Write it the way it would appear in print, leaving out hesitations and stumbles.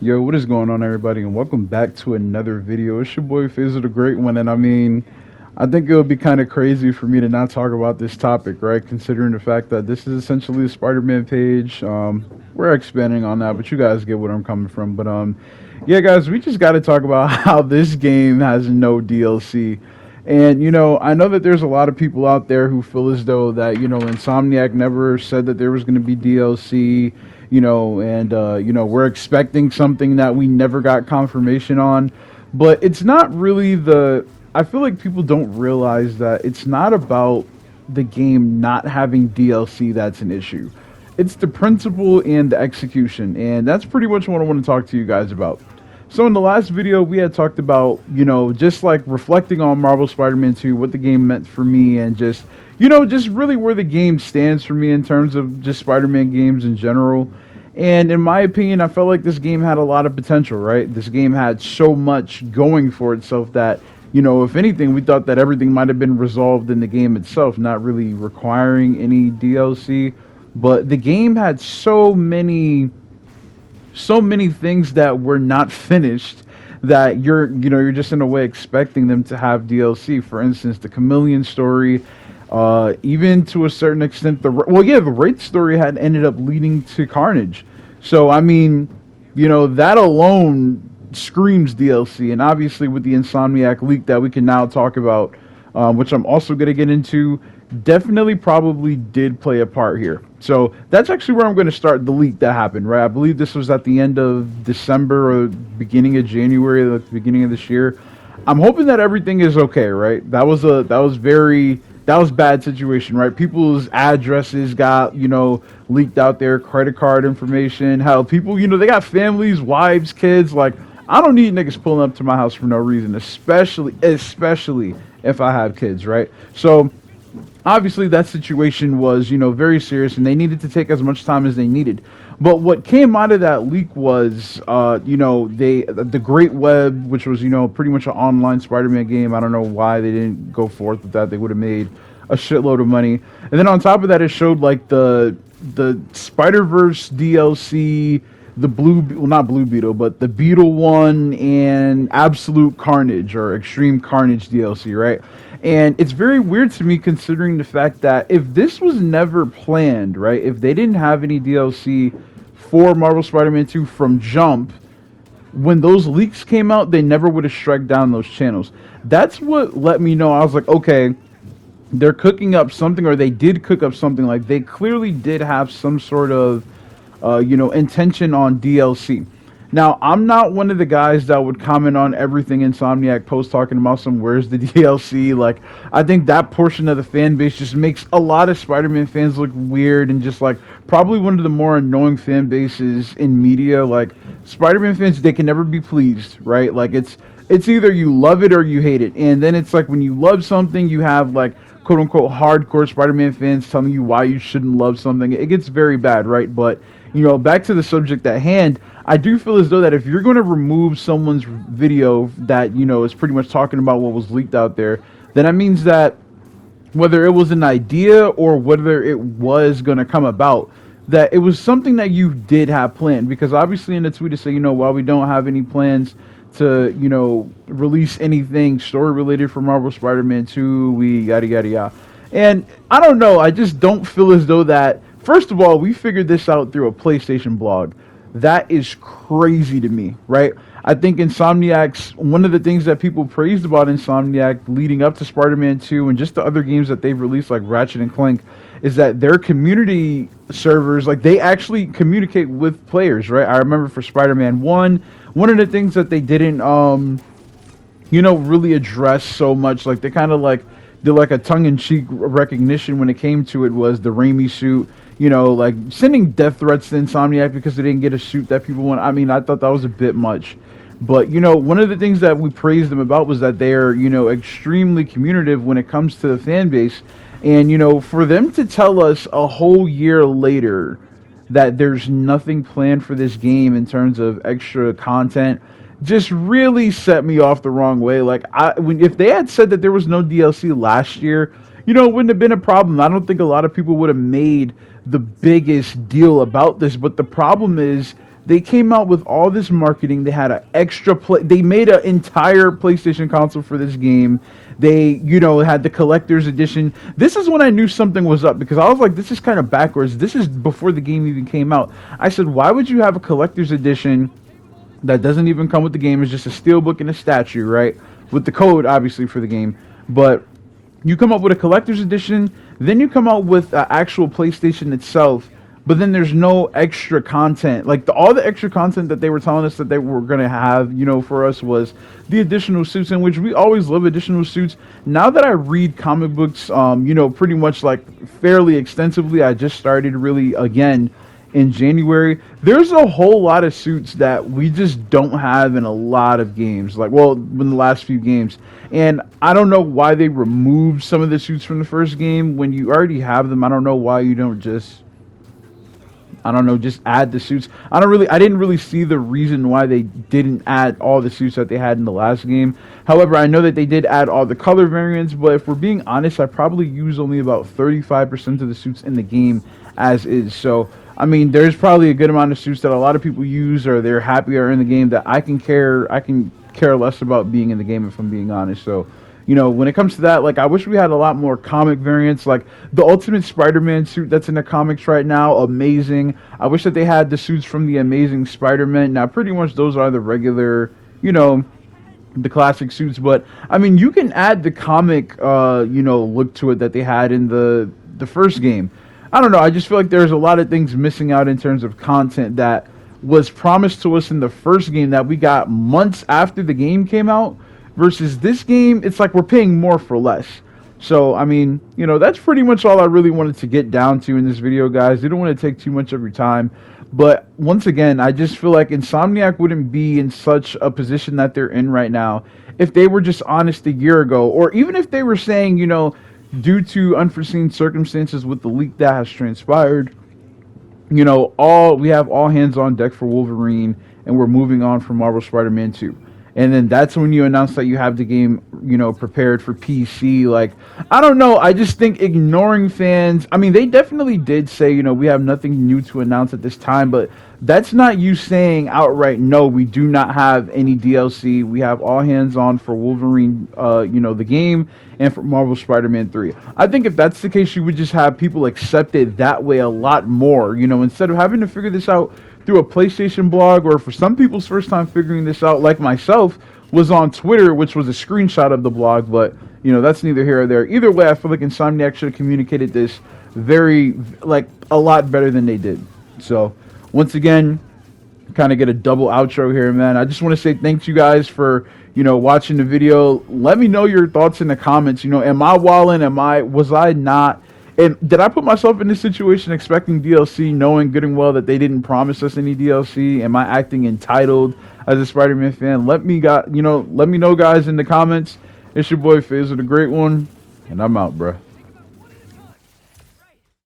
Yo, what is going on, everybody, and welcome back to another video. It's your boy Faisal the Great One, and I think it would be kind of crazy for me to not talk about this topic, right? Considering the fact that this is essentially a Spider-Man page. We're expanding on that, but you guys get what I'm coming from. Yeah, guys, we just got to talk about how this game has no DLC. And I know that there's a lot of people out there who feel as though that Insomniac never said that there was going to be DLC. We're expecting something that we never got confirmation on. But it's not really the. I feel like people don't realize that it's not about the game not having DLC that's an issue. It's the principle and the execution, and that's pretty much what I want to talk to you guys about. So in the last video, we had talked about, just like reflecting on Marvel Spider-Man 2, what the game meant for me, and just really where the game stands for me in terms of just Spider-Man games in general. And in my opinion, I felt like this game had a lot of potential, right? This game had so much going for itself that, if anything, we thought that everything might have been resolved in the game itself, not really requiring any DLC. But the game had so many things that were not finished that you're just in a way expecting them to have DLC. For instance, the Chameleon story, even to a certain extent, the Wraith story had ended up leading to Carnage. So that alone screams DLC. And obviously, with the Insomniac leak that we can now talk about, which I'm also going to get into, definitely probably did play a part here. So that's actually where I'm going to start the leak that happened, right? I believe this was at the end of December or beginning of January, like the beginning of this year. I'm hoping that everything is okay, right? That was bad situation, right? People's addresses got, leaked out there, credit card information, how people, they got families, wives, kids. Like, I don't need niggas pulling up to my house for no reason, especially if I have kids, right? So obviously that situation was very serious, and they needed to take as much time as they needed. But what came out of that leak was the Great Web, which was pretty much an online Spider-Man game. I don't know why they didn't go forth with that. They would have made a shitload of money. And then on top of that, it showed like the Spider-Verse DLC, not Blue Beetle, but the Beetle one, and Absolute Carnage or Extreme Carnage DLC, right? And it's very weird to me, considering the fact that if this was never planned, right, if they didn't have any DLC for Marvel Spider-Man 2 from jump, when those leaks came out, they never would have struck down those channels. That's what let me know. I was like, okay, they're cooking up something, or they did cook up something. Like, they clearly did have some sort of intention on DLC. Now, I'm not one of the guys that would comment on everything Insomniac posts talking about some where's the DLC. Like, I think that portion of the fan base just makes a lot of Spider-Man fans look weird, and just like probably one of the more annoying fan bases in media. Like, Spider-Man fans, they can never be pleased, right? Like, it's either you love it or you hate it. And then it's like when you love something, you have like quote unquote hardcore Spider-Man fans telling you why you shouldn't love something. It gets very bad, right? But back to the subject at hand, I do feel as though that if you're going to remove someone's video that, is pretty much talking about what was leaked out there, then that means that whether it was an idea or whether it was going to come about, that it was something that you did have planned. Because obviously in the tweet it said, while we don't have any plans to, release anything story related for Marvel Spider-Man 2, we yada yada yada. And I don't know, I just don't feel as though that. First of all, we figured this out through a PlayStation blog. That is crazy to me, right? I think Insomniac's, one of the things that people praised about Insomniac leading up to Spider-Man 2 and just the other games that they've released like Ratchet and Clank, is that their community servers, like, they actually communicate with players, right? I remember for Spider-Man 1, one of the things that they didn't, really address so much, like they kind of like did like a tongue-in-cheek recognition when it came to it, was the Raimi suit. Like sending death threats to Insomniac because they didn't get a suit that people want. I thought that was a bit much. But, one of the things that we praised them about was that they're, extremely communicative when it comes to the fan base. And, for them to tell us a whole year later that there's nothing planned for this game in terms of extra content just really set me off the wrong way. Like, if they had said that there was no DLC last year, it wouldn't have been a problem. I don't think a lot of people would have made the biggest deal about this. But the problem is They came out with all this marketing. They had an extra play. They made an entire PlayStation console for this game. They, had the collector's edition. This is when I knew something was up because I was like, this is kind of backwards. This is before the game even came out. I said, why would you have a collector's edition that doesn't even come with the game? It's just a steelbook and a statue, right? With the code, obviously, for the game. But you come up with a collector's edition, then you come out with an actual PlayStation itself, but then there's no extra content. Like all the extra content that they were telling us that they were going to have, for us was the additional suits, in which we always love additional suits. Now that I read comic books, pretty much like fairly extensively, I just started really again in January. There's a whole lot of suits that we just don't have in a lot of games. Like, well, in the last few games. And I don't know why they removed some of the suits from the first game when you already have them. I don't know why you don't just add the suits. I didn't really see the reason why they didn't add all the suits that they had in the last game. However, I know that they did add all the color variants, but if we're being honest, I probably use only about 35% of the suits in the game as is. So, I mean, there's probably a good amount of suits that a lot of people use or they're happy are in the game that I can care less about being in the game, if I'm being honest. So, when it comes to that, like, I wish we had a lot more comic variants. Like the Ultimate Spider-Man suit that's in the comics right now, amazing. I wish that they had the suits from the Amazing Spider-Man. Now, pretty much those are the regular, the classic suits. But I mean, you can add the comic, look to it that they had in the first game. I don't know. I just feel like there's a lot of things missing out in terms of content that was promised to us in the first game that we got months after the game came out. Versus this game, it's like we're paying more for less. So, I mean, that's pretty much all I really wanted to get down to in this video, guys. Didn't want to take too much of your time. But once again, I just feel like Insomniac wouldn't be in such a position that they're in right now if they were just honest a year ago. Or even if they were saying, due to unforeseen circumstances with the leak that has transpired, we have all hands on deck for Wolverine, and we're moving on from Marvel Spider-Man 2. And then that's when you announce that you have the game, prepared for PC. Like, I don't know. I just think ignoring fans. I mean, they definitely did say, we have nothing new to announce at this time. But that's not you saying outright, no, we do not have any DLC. We have all hands on for Wolverine, the game, and for Marvel Spider-Man 3. I think if that's the case, you would just have people accept it that way a lot more, instead of having to figure this out through a PlayStation blog, or for some people's first time figuring this out, like myself, was on Twitter, which was a screenshot of the blog. But that's neither here or there. Either way, I feel like Insomniac should have communicated this a lot better than they did. So once again, kind of get a double outro here, man. I just want to say thanks you guys for watching the video. Let me know your thoughts in the comments. Am I wilding? Was I not? And did I put myself in this situation expecting DLC, knowing good and well that they didn't promise us any DLC? Am I acting entitled as a Spider-Man fan? Let me know, guys, in the comments. It's your boy Faisal the Great One, and I'm out, bruh.